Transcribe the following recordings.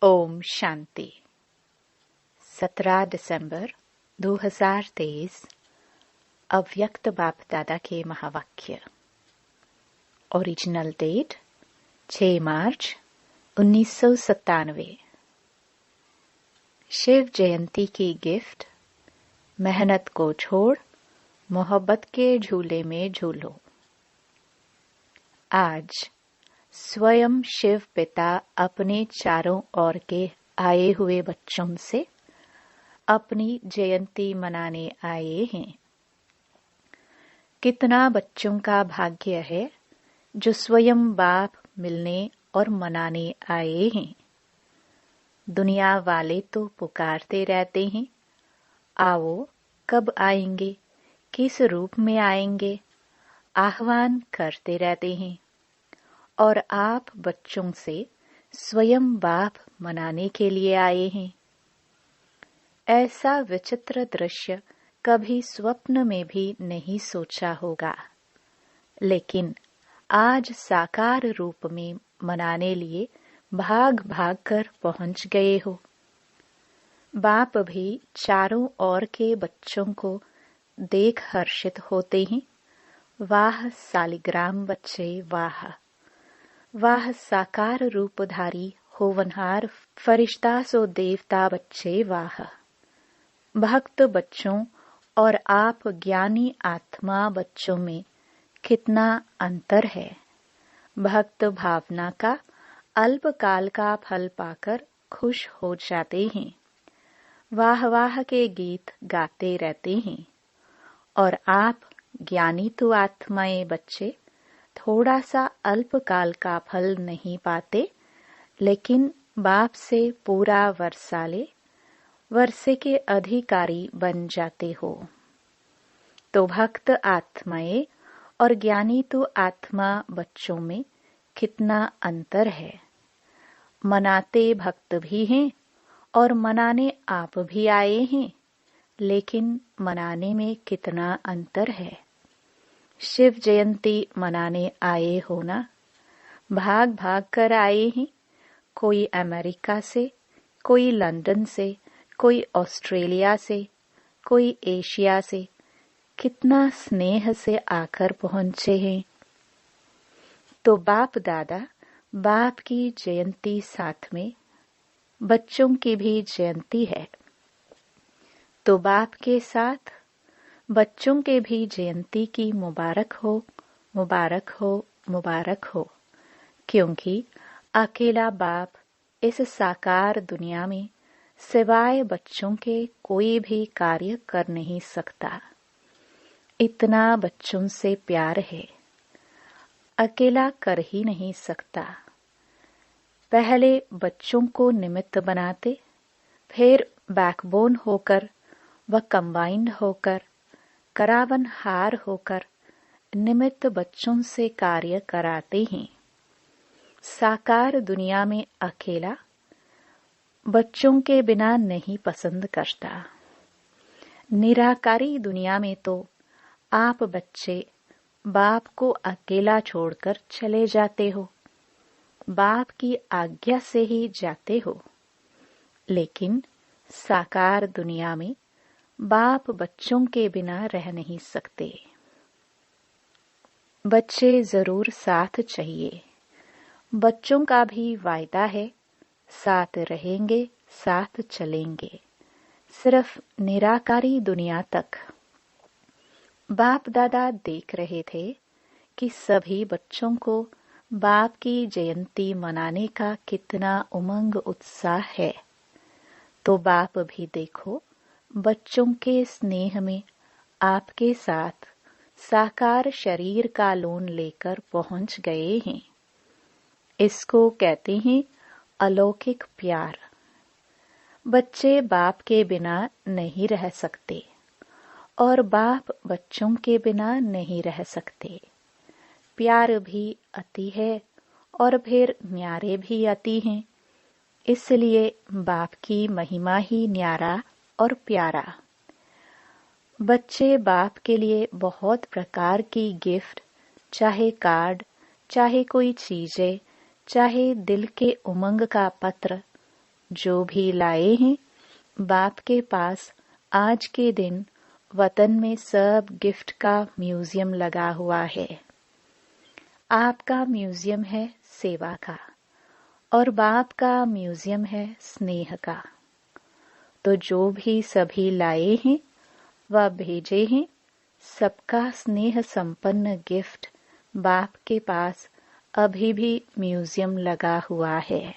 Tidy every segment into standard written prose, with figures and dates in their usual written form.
ओम शांति। 17 दिसंबर 2023 अव्यक्त बाप दादा के महावाक्य। ओरिजिनल डेट 6 मार्च 1997। शिव जयंती की गिफ्ट। मेहनत को छोड़ मोहब्बत के झूले में झूलो। आज स्वयं शिव पिता अपने चारों ओर के आए हुए बच्चों से अपनी जयंती मनाने आए हैं। कितना बच्चों का भाग्य है जो स्वयं बाप मिलने और मनाने आए हैं। दुनिया वाले तो पुकारते रहते हैं, आओ कब आएंगे, किस रूप में आएंगे, आह्वान करते रहते हैं। और आप बच्चों से स्वयं बाप मनाने के लिए आए हैं। ऐसा विचित्र दृश्य कभी स्वप्न में भी नहीं सोचा होगा, लेकिन आज साकार रूप में मनाने लिए भाग भाग कर पहुंच गए हो। बाप भी चारों ओर के बच्चों को देख हर्षित होते हैं। वाह सालिग्राम बच्चे, वाह वाह साकार रूपधारी होवनहार फरिश्ता सो देवता बच्चे, वाह। भक्त बच्चों और आप ज्ञानी आत्मा बच्चों में कितना अंतर है। भक्त भावना का अल्पकाल का फल पाकर खुश हो जाते हैं, वाह वाह के गीत गाते रहते हैं। और आप ज्ञानी तो आत्माएं बच्चे थोड़ा सा अल्पकाल का फल नहीं पाते, लेकिन बाप से पूरा वर्षे के अधिकारी बन जाते हो। तो भक्त आत्माएं और ज्ञानी तो आत्मा बच्चों में कितना अंतर है। मनाते भक्त भी हैं और मनाने आप भी आए हैं, लेकिन मनाने में कितना अंतर है। शिव जयंती मनाने आए हो ना, भाग भाग कर आए हैं। कोई अमेरिका से, कोई लंदन से, कोई ऑस्ट्रेलिया से, कोई एशिया से, कितना स्नेह से आकर पहुंचे हैं। तो बाप दादा बाप की जयंती साथ में बच्चों की भी जयंती है, तो बाप के साथ बच्चों के भी जयंती की मुबारक हो, मुबारक हो, मुबारक हो। क्योंकि अकेला बाप इस साकार दुनिया में सिवाय बच्चों के कोई भी कार्य कर नहीं सकता। इतना बच्चों से प्यार है, अकेला कर ही नहीं सकता। पहले बच्चों को निमित्त बनाते, फिर बैकबोन होकर व कंबाइंड होकर करावन हार होकर निमित्त बच्चों से कार्य कराते हैं। साकार दुनिया में अकेला बच्चों के बिना नहीं पसंद करता। निराकारी दुनिया में तो आप बच्चे बाप को अकेला छोड़कर चले जाते हो, बाप की आज्ञा से ही जाते हो। लेकिन साकार दुनिया में बाप बच्चों के बिना रह नहीं सकते। बच्चे जरूर साथ चाहिए। बच्चों का भी वायदा है, साथ रहेंगे, साथ चलेंगे, सिर्फ निराकारी दुनिया तक। बाप दादा देख रहे थे कि सभी बच्चों को बाप की जयंती मनाने का कितना उमंग उत्साह है। तो बाप भी देखो बच्चों के स्नेह में आपके साथ साकार शरीर का लोन लेकर पहुंच गए हैं। इसको कहते हैं अलौकिक प्यार। बच्चे बाप के बिना नहीं रह सकते और बाप बच्चों के बिना नहीं रह सकते। प्यार भी अति है और फिर न्यारे भी अति हैं। इसलिए बाप की महिमा ही न्यारा और प्यारा। बच्चे बाप के लिए बहुत प्रकार की गिफ्ट, चाहे कार्ड, चाहे कोई चीजें, चाहे दिल के उमंग का पत्र जो भी लाए हैं बाप के पास आज के दिन वतन में सब गिफ्ट का म्यूजियम लगा हुआ है। आपका म्यूजियम है सेवा का और बाप का म्यूजियम है स्नेह का। तो जो भी सभी लाए हैं व भेजे हैं, सबका स्नेह संपन्न गिफ्ट बाप के पास अभी भी म्यूजियम लगा हुआ है।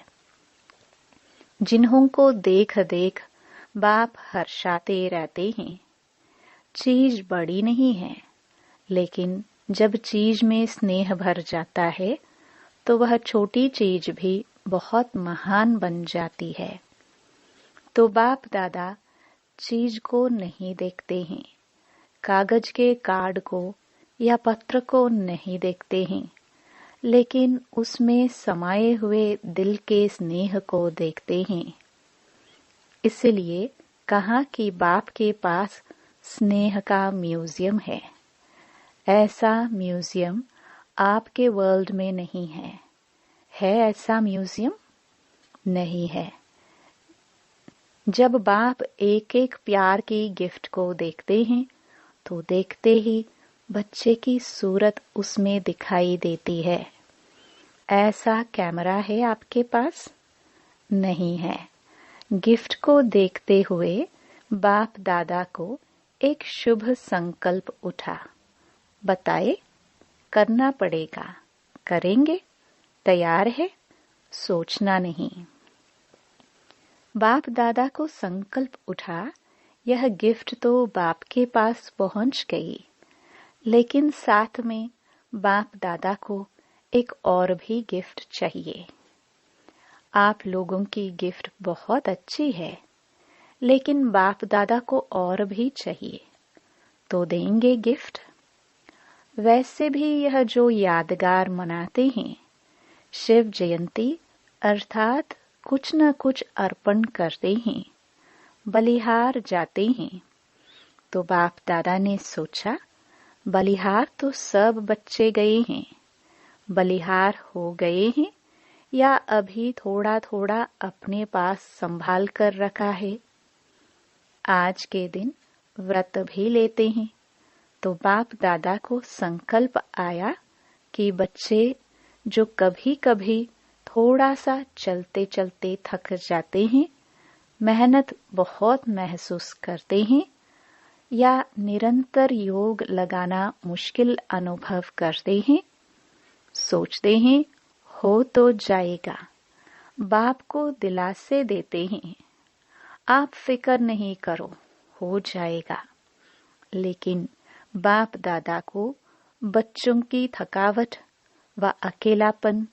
जिन्हों को देख देख बाप हर्षाते रहते हैं। चीज बड़ी नहीं है, लेकिन जब चीज में स्नेह भर जाता है तो वह छोटी चीज भी बहुत महान बन जाती है। तो बाप दादा चीज को नहीं देखते हैं, कागज के कार्ड को या पत्र को नहीं देखते हैं, लेकिन उसमें समाये हुए दिल के स्नेह को देखते हैं। इसलिए कहा कि बाप के पास स्नेह का म्यूजियम है। ऐसा म्यूजियम आपके वर्ल्ड में नहीं है। है ऐसा म्यूजियम? नहीं है। जब बाप एक एक प्यार की गिफ्ट को देखते हैं तो देखते ही बच्चे की सूरत उसमें दिखाई देती है। ऐसा कैमरा है आपके पास? नहीं है। गिफ्ट को देखते हुए बाप दादा को एक शुभ संकल्प उठा। बताए, करना पड़ेगा। करेंगे? तैयार है? सोचना नहीं। बाप दादा को संकल्प उठा, यह गिफ्ट तो बाप के पास पहुंच गई, लेकिन साथ में बाप दादा को एक और भी गिफ्ट चाहिए। आप लोगों की गिफ्ट बहुत अच्छी है, लेकिन बाप दादा को और भी चाहिए, तो देंगे गिफ्ट? वैसे भी यह जो यादगार मनाते हैं, शिव जयंती अर्थात कुछ न कुछ अर्पण करते हैं, बलिहार जाते हैं। तो बाप दादा ने सोचा, बलिहार तो सब बच्चे गए हैं, बलिहार हो गए हैं या अभी थोड़ा थोड़ा अपने पास संभाल कर रखा है। आज के दिन व्रत भी लेते हैं। तो बाप दादा को संकल्प आया कि बच्चे जो कभी कभी थोड़ा सा चलते चलते थक जाते हैं, मेहनत बहुत महसूस करते हैं या निरंतर योग लगाना मुश्किल अनुभव करते हैं, सोचते हैं हो तो जाएगा, बाप को दिलासे देते हैं, आप फिक्र नहीं करो, हो जाएगा। लेकिन बाप दादा को बच्चों की थकावट व अकेलापन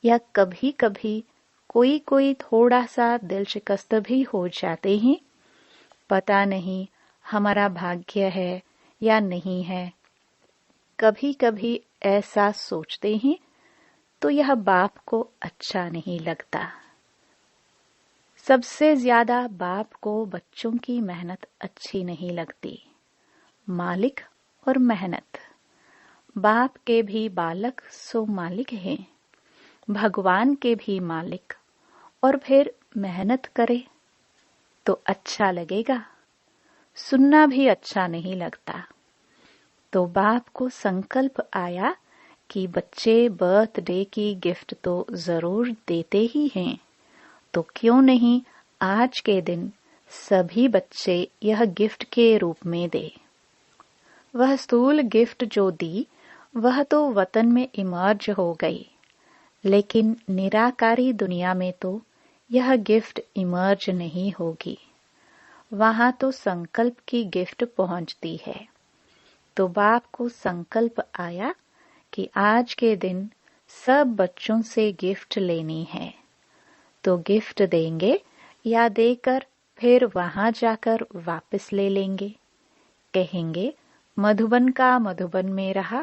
या कभी कभी कोई थोड़ा सा दिल शिकस्त भी हो जाते हैं। पता नहीं हमारा भाग्य है या नहीं है, कभी कभी ऐसा सोचते हैं, तो यह बाप को अच्छा नहीं लगता। सबसे ज्यादा बाप को बच्चों की मेहनत अच्छी नहीं लगती। मालिक और मेहनत। बाप के भी बालक सो मालिक हैं, भगवान के भी मालिक, और फिर मेहनत करे तो अच्छा लगेगा? सुनना भी अच्छा नहीं लगता। तो बाप को संकल्प आया कि बच्चे बर्थडे की गिफ्ट तो जरूर देते ही हैं, तो क्यों नहीं आज के दिन सभी बच्चे यह गिफ्ट के रूप में दे। वह स्थूल गिफ्ट जो दी वह तो वतन में इमर्ज हो गई, लेकिन निराकारी दुनिया में तो यह गिफ्ट इमर्ज नहीं होगी। वहां तो संकल्प की गिफ्ट पहुंचती है। तो बाप को संकल्प आया कि आज के दिन सब बच्चों से गिफ्ट लेनी है। तो गिफ्ट देंगे या देकर फिर वहां जाकर वापस ले लेंगे। कहेंगे मधुबन का मधुबन में रहा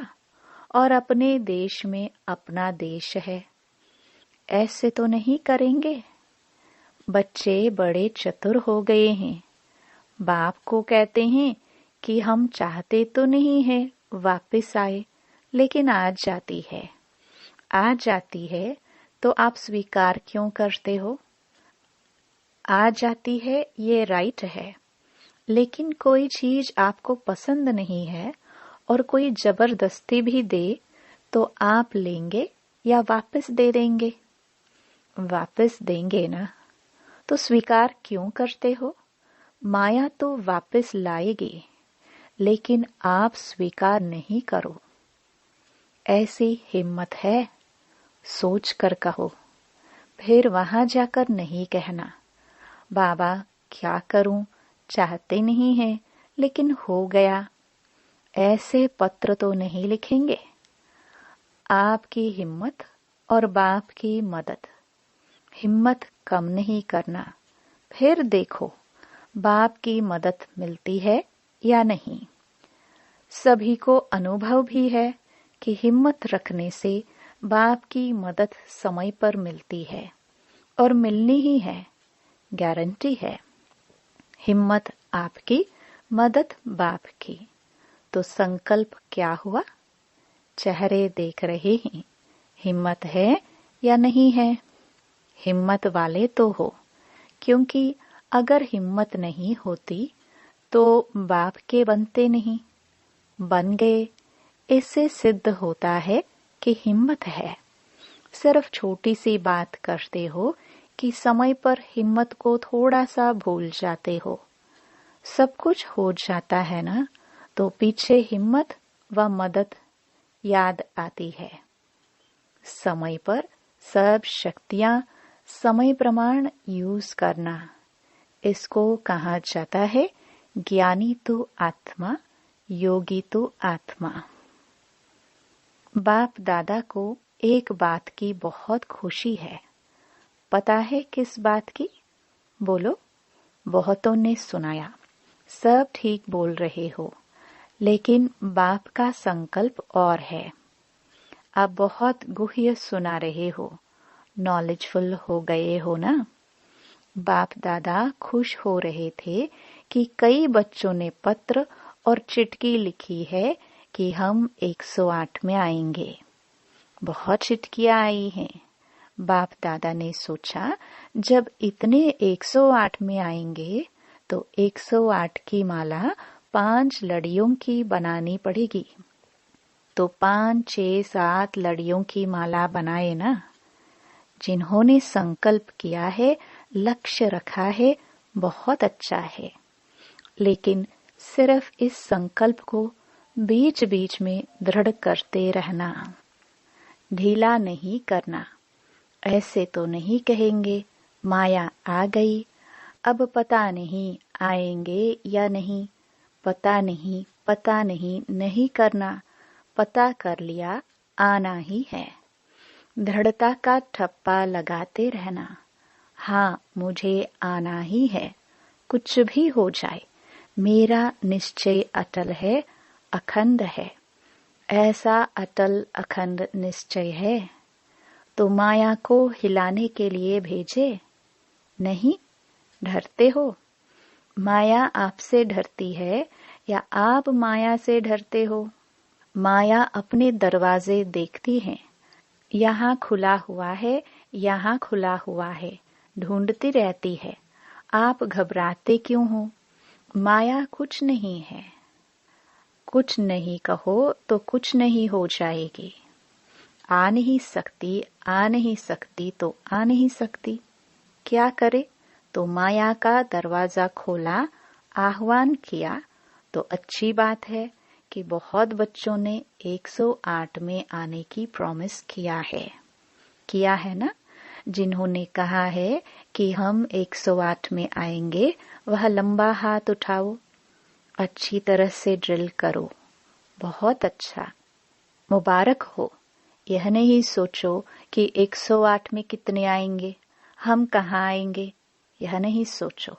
और अपने देश में अपना देश है। ऐसे तो नहीं करेंगे। बच्चे बड़े चतुर हो गए हैं। बाप को कहते हैं कि हम चाहते तो नहीं है वापस आए, लेकिन आज जाती है। आ जाती है तो आप स्वीकार क्यों करते हो? आ जाती है ये राइट है, लेकिन कोई चीज आपको पसंद नहीं है और कोई जबरदस्ती भी दे तो आप लेंगे या वापस दे देंगे? वापस देंगे ना, तो स्वीकार क्यों करते हो? माया तो वापस लाएगी, लेकिन आप स्वीकार नहीं करो। ऐसी हिम्मत है? सोच कर कहो, फिर वहां जाकर नहीं कहना बाबा क्या करूं, चाहते नहीं है लेकिन हो गया। ऐसे पत्र तो नहीं लिखेंगे। आपकी हिम्मत और बाप की मदद। हिम्मत कम नहीं करना, फिर देखो बाप की मदद मिलती है या नहीं। सभी को अनुभव भी है कि हिम्मत रखने से बाप की मदद समय पर मिलती है और मिलनी ही है, गारंटी है। हिम्मत आपकी, मदद बाप की। तो संकल्प क्या हुआ? चेहरे देख रहे हैं, हिम्मत है या नहीं है? हिम्मत वाले तो हो, क्योंकि अगर हिम्मत नहीं होती तो बाप के बनते नहीं, बन गए। इससे सिद्ध होता है कि हिम्मत है। सिर्फ छोटी सी बात करते हो कि समय पर हिम्मत को थोड़ा सा भूल जाते हो। सब कुछ हो जाता है ना, तो पीछे हिम्मत व मदद याद आती है। समय पर सब शक्तियां समय प्रमाण यूज करना, इसको कहा जाता है ज्ञानी तो आत्मा, योगी तो आत्मा। बाप दादा को एक बात की बहुत खुशी है। पता है किस बात की? बोलो। बहुतों ने सुनाया, सब ठीक बोल रहे हो, लेकिन बाप का संकल्प और है। आप बहुत गुह्य सुना रहे हो, नॉलेजफुल हो गए हो ना। बाप दादा खुश हो रहे थे कि कई बच्चों ने पत्र और चिट्ठी लिखी है कि हम 108 में आएंगे। बहुत चिट्ठियां आई हैं। बाप दादा ने सोचा जब इतने 108 में आएंगे तो 108 की माला 5 लड़ियों की बनानी पड़ेगी। तो 5, 6, 7 लड़ियों की माला बनाए ना। जिन्होंने संकल्प किया है, लक्ष्य रखा है, बहुत अच्छा है, लेकिन सिर्फ इस संकल्प को बीच बीच में दृढ़ करते रहना, ढीला नहीं करना। ऐसे तो नहीं कहेंगे माया आ गई, अब पता नहीं आएंगे या नहीं, पता नहीं नहीं करना। पता कर लिया, आना ही है। दृढ़ता का ठप्पा लगाते रहना। हाँ, मुझे आना ही है, कुछ भी हो जाए। मेरा निश्चय अटल है, अखंड है। ऐसा अटल अखंड निश्चय है तो माया को हिलाने के लिए भेजे नहीं। डरते हो? माया आपसे डरती है या आप माया से डरते हो? माया अपने दरवाजे देखती है, यहाँ खुला हुआ है, यहाँ खुला हुआ है, ढूंढती रहती है। आप घबराते क्यों हो? माया कुछ नहीं है। कुछ नहीं कहो तो कुछ नहीं हो जाएगी। आ नहीं सकती तो आ नहीं सकती। क्या करे? तो माया का दरवाजा खोला, आह्वान किया, तो अच्छी बात है कि बहुत बच्चों ने 108 में आने की प्रॉमिस किया है ना। जिन्होंने कहा है कि हम 108 में आएंगे, वह लंबा हाथ उठाओ। अच्छी तरह से ड्रिल करो। बहुत अच्छा, मुबारक हो। यह नहीं सोचो कि 108 में कितने आएंगे, हम कहाँ आएंगे, यह नहीं सोचो।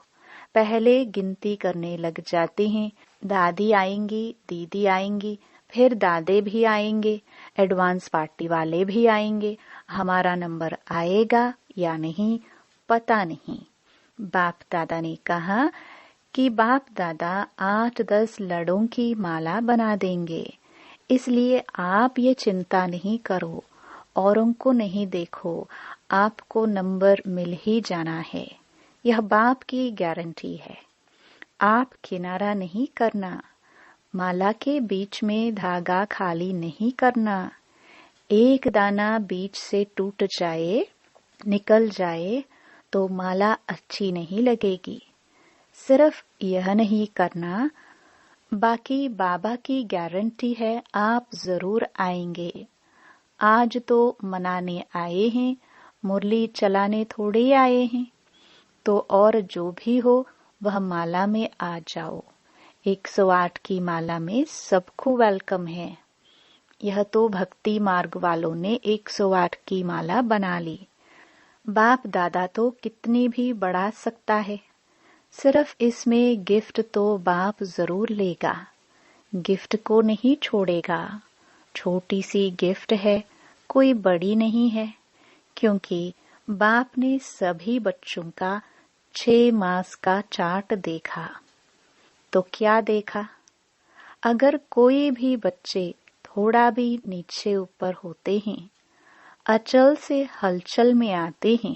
पहले गिनती करने लग जाते हैं। दादी आएंगी, दीदी आएंगी, फिर दादे भी आएंगे, एडवांस पार्टी वाले भी आएंगे। हमारा नंबर आएगा या नहीं, पता नहीं। बाप दादा ने कहा कि बाप दादा 8-10 लड़ों की माला बना देंगे, इसलिए आप ये चिंता नहीं करो, औरों को नहीं देखो, आपको नंबर मिल ही जाना है। यह बाप की गारंटी है। आप किनारा नहीं करना, माला के बीच में धागा खाली नहीं करना। एक दाना बीच से टूट जाए, निकल जाए तो माला अच्छी नहीं लगेगी। सिर्फ यह नहीं करना, बाकी बाबा की गारंटी है आप जरूर आएंगे। आज तो मनाने आए हैं, मुरली चलाने थोड़े आए हैं। तो और जो भी हो वह माला में आ जाओ। 108 की माला में सबको वेलकम है। यह तो भक्ति मार्ग वालों ने 108 की माला बना ली। बाप दादा तो कितनी भी बढ़ा सकता है, सिर्फ इसमें गिफ्ट तो बाप जरूर लेगा, गिफ्ट को नहीं छोड़ेगा। छोटी सी गिफ्ट है, कोई बड़ी नहीं है, क्योंकि बाप ने सभी बच्चों का 6 मास का चार्ट देखा। तो क्या देखा? अगर कोई भी बच्चे थोड़ा भी नीचे ऊपर होते हैं, अचल से हलचल में आते हैं,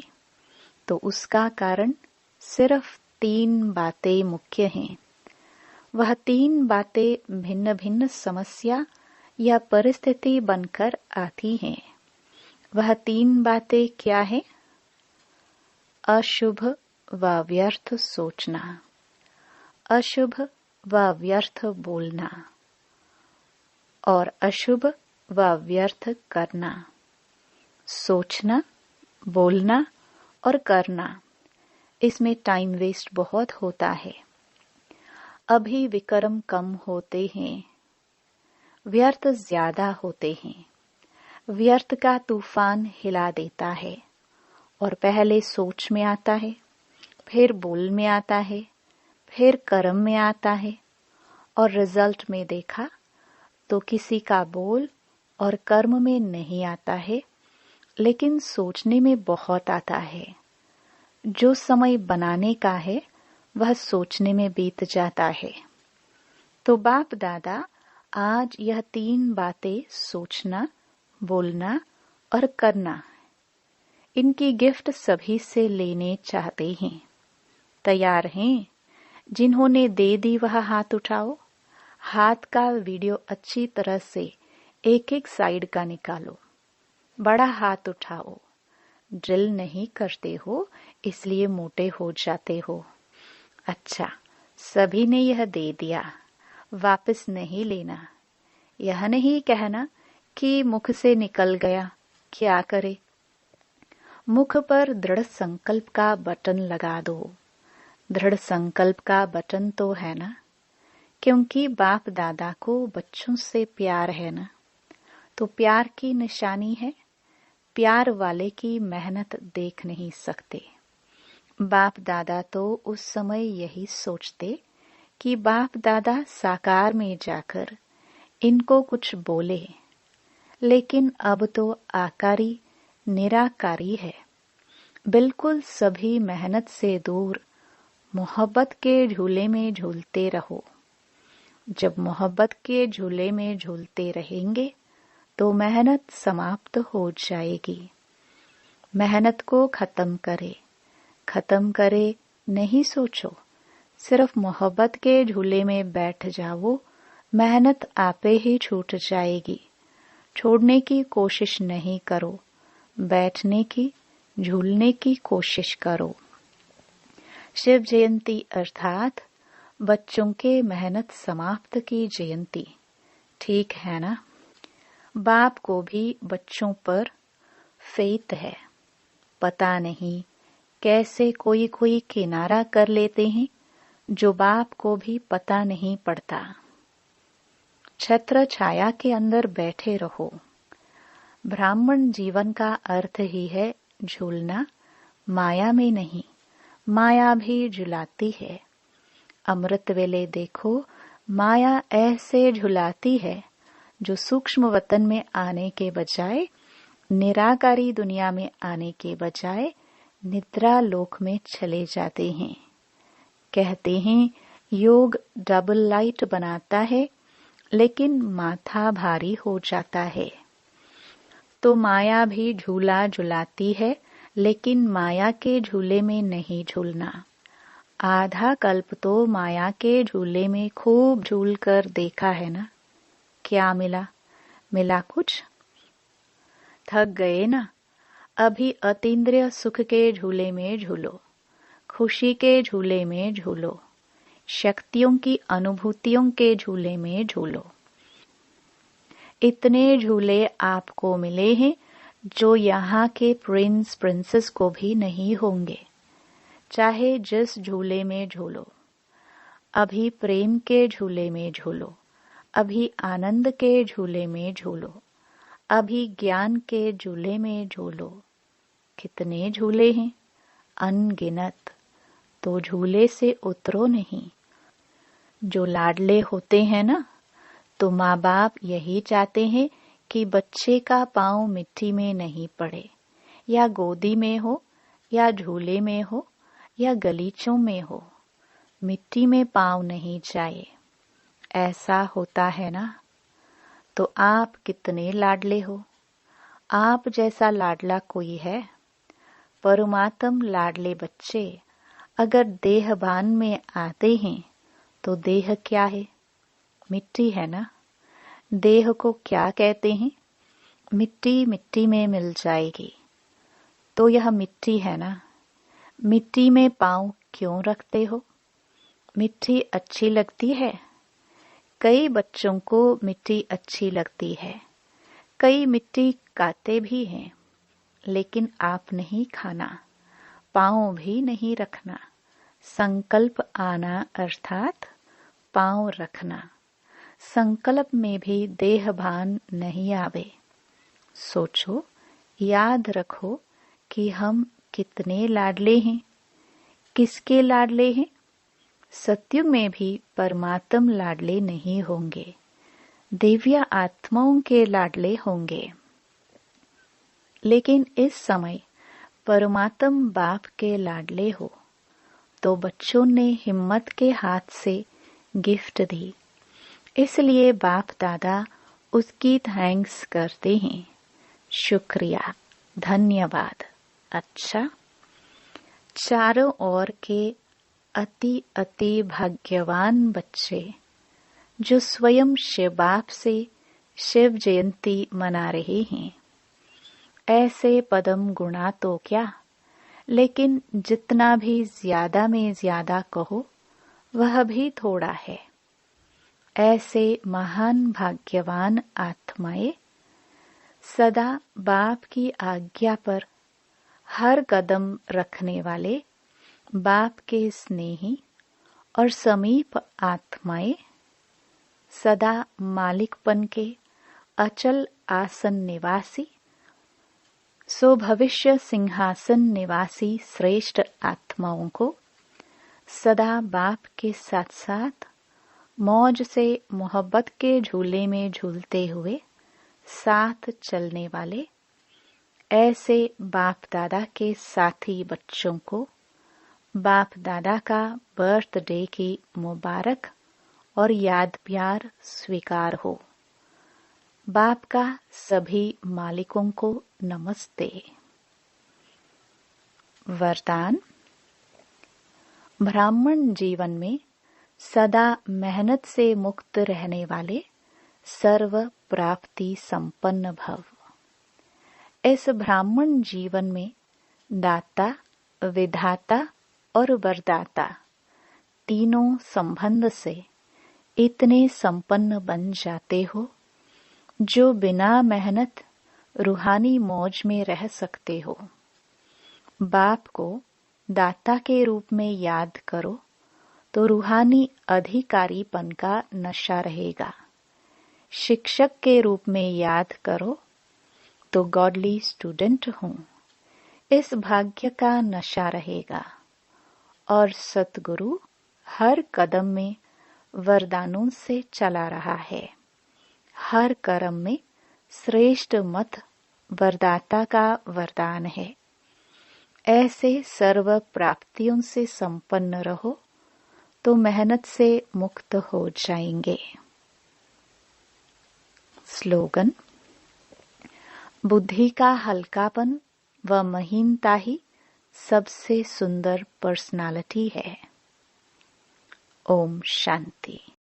तो उसका कारण सिर्फ 3 बातें मुख्य हैं। वह 3 बातें भिन्न भिन्न समस्या या परिस्थिति बनकर आती हैं। वह 3 बातें क्या है? अशुभ व व्यर्थ सोचना, अशुभ व व्यर्थ बोलना और अशुभ व व्यर्थ करना। सोचना, बोलना और करना, इसमें टाइम वेस्ट बहुत होता है। अभी विक्रम कम होते हैं, व्यर्थ ज्यादा होते हैं। व्यर्थ का तूफान हिला देता है और पहले सोच में आता है, फिर बोल में आता है, फिर कर्म में आता है और रिजल्ट में देखा तो किसी का बोल और कर्म में नहीं आता है, लेकिन सोचने में बहुत आता है। जो समय बनाने का है वह सोचने में बीत जाता है। तो बाप दादा आज यह 3 बातें सोचना, बोलना और करना, इनकी गिफ्ट सभी से लेने चाहते हैं। तैयार हैं? जिन्होंने दे दी वह हाथ उठाओ। हाथ का वीडियो अच्छी तरह से एक एक साइड का निकालो। बड़ा हाथ उठाओ। ड्रिल नहीं करते हो इसलिए मोटे हो जाते हो। अच्छा, सभी ने यह दे दिया, वापस नहीं लेना। यह नहीं कहना कि मुख से निकल गया, क्या करे। मुख पर दृढ़ संकल्प का बटन लगा दो। दृढ़ संकल्प का बटन तो है ना, क्योंकि बाप दादा को बच्चों से प्यार है ना। तो प्यार की निशानी है, प्यार वाले की मेहनत देख नहीं सकते। बाप दादा तो उस समय यही सोचते कि बाप दादा साकार में जाकर इनको कुछ बोले, लेकिन अब तो आकारी निराकारी है। बिल्कुल सभी मेहनत से दूर मोहब्बत के झूले में झूलते रहो। जब मोहब्बत के झूले में झूलते रहेंगे तो मेहनत समाप्त हो जाएगी। मेहनत को खत्म करे नहीं सोचो, सिर्फ मोहब्बत के झूले में बैठ जाओ, मेहनत आपे ही छूट जाएगी। छोड़ने की कोशिश नहीं करो, बैठने की, झूलने की कोशिश करो। शिव जयंती अर्थात बच्चों के मेहनत समाप्त की जयंती, ठीक है ना। बाप को भी बच्चों पर फेथ है। पता नहीं कैसे कोई कोई किनारा कर लेते हैं जो बाप को भी पता नहीं पड़ता। छत्र छाया के अंदर बैठे रहो। ब्राह्मण जीवन का अर्थ ही है झूलना, माया में नहीं। माया भी झुलाती है। अमृत वेले देखो, माया ऐसे झुलाती है जो सूक्ष्म वतन में आने के बजाय, निराकारी दुनिया में आने के बजाय निद्रा लोक में चले जाते हैं। कहते हैं योग डबल लाइट बनाता है, लेकिन माथा भारी हो जाता है। तो माया भी झूला झुलाती है लेकिन माया के झूले में नहीं झूलना। आधा कल्प तो माया के झूले में खूब झूल कर देखा है ना। क्या मिला? मिला कुछ? थक गए ना? अभी अतीन्द्रिय सुख के झूले में झूलो, खुशी के झूले में झूलो, शक्तियों की अनुभूतियों के झूले में झूलो। इतने झूले आपको मिले हैं जो यहाँ के प्रिंस प्रिंसेस को भी नहीं होंगे। चाहे जिस झूले में झूलो, अभी प्रेम के झूले में झूलो, अभी आनंद के झूले में झूलो, अभी ज्ञान के झूले में झूलो। कितने झूले हैं? अनगिनत। तो झूले से उतरो नहीं। जो लाडले होते हैं ना, तो माँ बाप यही चाहते हैं कि बच्चे का पाँव मिट्टी में नहीं पड़े, या गोदी में हो, या झूले में हो, या गलीचों में हो, मिट्टी में पाँव नहीं जाए। ऐसा होता है ना? तो आप कितने लाडले हो? आप जैसा लाडला कोई है? परमात्म लाडले बच्चे अगर देहभान में आते हैं तो देह क्या है? मिट्टी है ना। देह को क्या कहते हैं? मिट्टी मिट्टी में मिल जाएगी। तो यह मिट्टी है ना। मिट्टी में पाँव क्यों रखते हो? मिट्टी अच्छी लगती है। कई बच्चों को मिट्टी अच्छी लगती है, कई मिट्टी खाते भी हैं, लेकिन आप नहीं खाना, पाँव भी नहीं रखना। संकल्प आना अर्थात पाँव रखना। संकल्प में भी देह भान नहीं आवे। सोचो, याद रखो कि हम कितने लाडले हैं। किसके लाडले हैं? सत्युग में भी परमात्म लाडले नहीं होंगे, दिव्य आत्माओं के लाडले होंगे। लेकिन इस समय परमात्म बाप के लाडले हो, तो बच्चों ने हिम्मत के हाथ से गिफ्ट दी, इसलिए बाप दादा उसकी थैंक्स करते हैं। शुक्रिया, धन्यवाद। अच्छा, चारों ओर के अति अति भाग्यवान बच्चे जो स्वयं शिव बाप से शिव जयंती मना रहे हैं, ऐसे पदम गुणा तो क्या, लेकिन जितना भी ज्यादा में ज्यादा कहो वह भी थोड़ा है। ऐसे महान भाग्यवान आत्माएं सदा बाप की आज्ञा पर हर कदम रखने वाले बाप के स्नेही और समीप आत्माएं, सदा मालिकपन के अचल आसन निवासी, सो भविष्य सिंहासन निवासी श्रेष्ठ आत्माओं को सदा बाप के साथ साथ मौज से मोहब्बत के झूले में झूलते हुए साथ चलने वाले ऐसे बाप दादा के साथी बच्चों को बाप दादा का बर्थडे की मुबारक और याद प्यार स्वीकार हो। बाप का सभी मालिकों को नमस्ते। वरदान। ब्राह्मण जीवन में सदा मेहनत से मुक्त रहने वाले सर्व प्राप्ति संपन्न भव। इस ब्राह्मण जीवन में दाता, विधाता और वरदाता तीनों संबंध से इतने संपन्न बन जाते हो जो बिना मेहनत रूहानी मौज में रह सकते हो। बाप को दाता के रूप में याद करो तो रूहानी अधिकारीपन का नशा रहेगा। शिक्षक के रूप में याद करो तो गॉडली स्टूडेंट हूँ, इस भाग्य का नशा रहेगा। और सतगुरु हर कदम में वरदानों से चला रहा है। हर कर्म में श्रेष्ठ मत वरदाता का वरदान है। ऐसे सर्व प्राप्तियों से संपन्न रहो तो मेहनत से मुक्त हो जाएंगे। स्लोगन। बुद्धि का हल्कापन व महीनता ही सबसे सुंदर पर्सनालिटी है। ओम शांति।